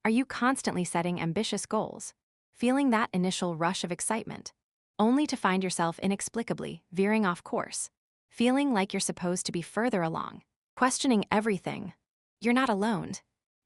Are you constantly setting ambitious goals, feeling that initial rush of excitement, only to find yourself inexplicably veering off course, feeling like you're supposed to be further along, questioning everything? You're not alone.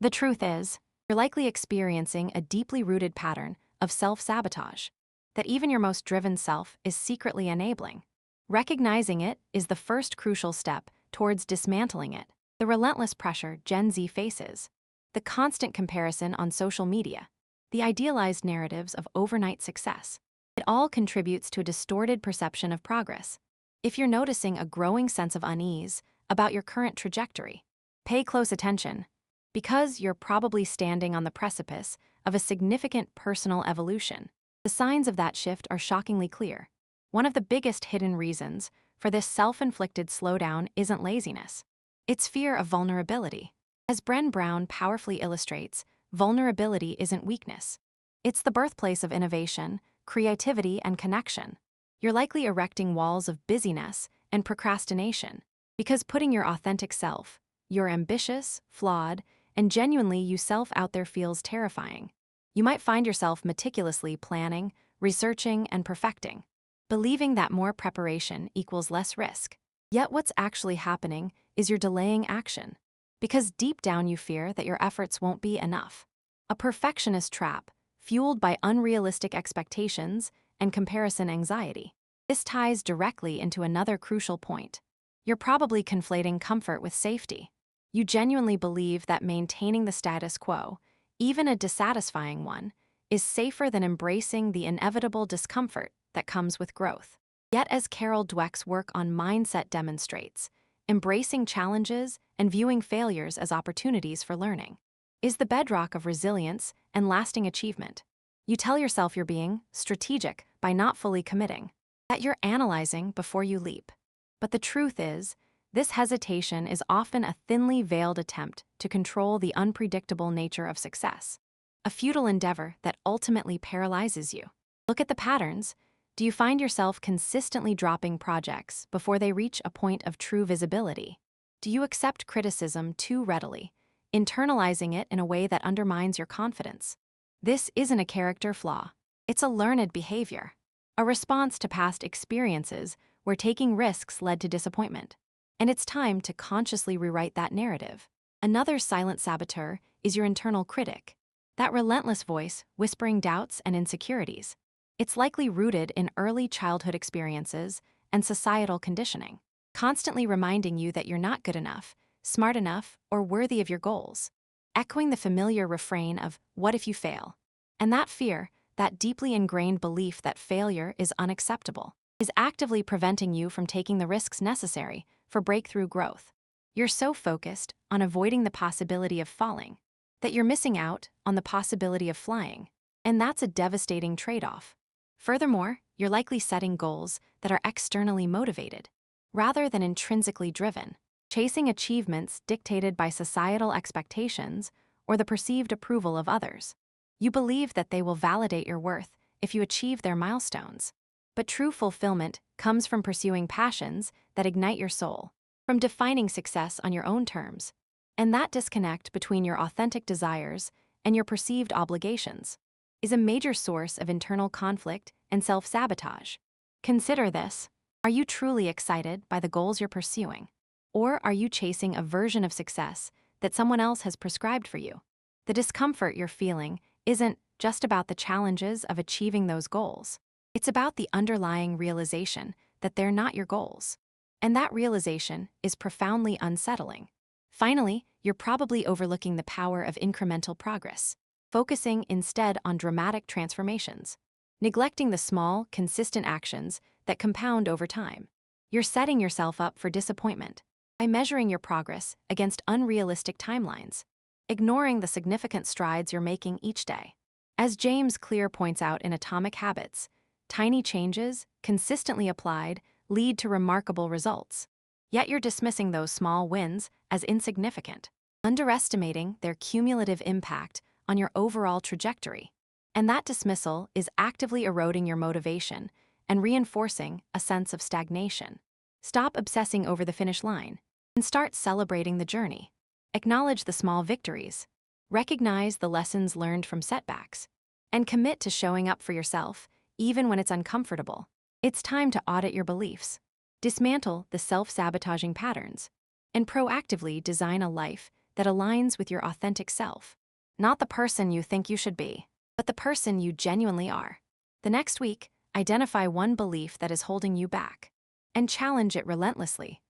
The truth is, you're likely experiencing a deeply rooted pattern of self-sabotage that even your most driven self is secretly enabling. Recognizing it is the first crucial step towards dismantling it. The relentless pressure Gen Z faces, the constant comparison on social media, the idealized narratives of overnight success, it all contributes to a distorted perception of progress. If you're noticing a growing sense of unease about your current trajectory, pay close attention, because you're probably standing on the precipice of a significant personal evolution. The signs of that shift are shockingly clear. One of the biggest hidden reasons for this self-inflicted slowdown isn't laziness. It's fear of vulnerability. As Brené Brown powerfully illustrates, vulnerability isn't weakness. It's the birthplace of innovation, creativity, and connection. You're likely erecting walls of busyness and procrastination because putting your authentic self, your ambitious, flawed, and genuinely you self out there feels terrifying. You might find yourself meticulously planning, researching, and perfecting, believing that more preparation equals less risk. Yet what's actually happening is you're delaying action, because deep down you fear that your efforts won't be enough. A perfectionist trap, fueled by unrealistic expectations and comparison anxiety. This ties directly into another crucial point. You're probably conflating comfort with safety. You genuinely believe that maintaining the status quo, even a dissatisfying one, is safer than embracing the inevitable discomfort that comes with growth. Yet as Carol Dweck's work on mindset demonstrates, embracing challenges and viewing failures as opportunities for learning is the bedrock of resilience and lasting achievement. You tell yourself you're being strategic by not fully committing, that you're analyzing before you leap. But the truth is, this hesitation is often a thinly veiled attempt to control the unpredictable nature of success, a futile endeavor that ultimately paralyzes you. Look at the patterns. Do you find yourself consistently dropping projects before they reach a point of true visibility? Do you accept criticism too readily, internalizing it in a way that undermines your confidence? This isn't a character flaw. It's a learned behavior, a response to past experiences where taking risks led to disappointment. And it's time to consciously rewrite that narrative. Another silent saboteur is your internal critic, that relentless voice whispering doubts and insecurities. It's likely rooted in early childhood experiences and societal conditioning, constantly reminding you that you're not good enough, smart enough, or worthy of your goals, echoing the familiar refrain of, "What if you fail?" And that fear, that deeply ingrained belief that failure is unacceptable, is actively preventing you from taking the risks necessary for breakthrough growth. You're so focused on avoiding the possibility of falling that you're missing out on the possibility of flying, and that's a devastating trade-off. Furthermore, you're likely setting goals that are externally motivated, rather than intrinsically driven, chasing achievements dictated by societal expectations or the perceived approval of others. You believe that they will validate your worth if you achieve their milestones. But true fulfillment comes from pursuing passions that ignite your soul, from defining success on your own terms. And that disconnect between your authentic desires and your perceived obligations is a major source of internal conflict and self-sabotage. Consider this. Are you truly excited by the goals you're pursuing? Or are you chasing a version of success that someone else has prescribed for you? The discomfort you're feeling isn't just about the challenges of achieving those goals. It's about the underlying realization that they're not your goals. And that realization is profoundly unsettling. Finally, you're probably overlooking the power of incremental progress, focusing instead on dramatic transformations, neglecting the small, consistent actions that compound over time. You're setting yourself up for disappointment by measuring your progress against unrealistic timelines, ignoring the significant strides you're making each day. As James Clear points out in Atomic Habits, tiny changes, consistently applied, lead to remarkable results. Yet you're dismissing those small wins as insignificant, underestimating their cumulative impact on your overall trajectory. And that dismissal is actively eroding your motivation and reinforcing a sense of stagnation. Stop obsessing over the finish line and start celebrating the journey. Acknowledge the small victories. Recognize the lessons learned from setbacks and commit to showing up for yourself, even when it's uncomfortable. It's time to audit your beliefs, dismantle the self-sabotaging patterns, and proactively design a life that aligns with your authentic self. Not the person you think you should be, but the person you genuinely are. The next week, identify one belief that is holding you back and challenge it relentlessly.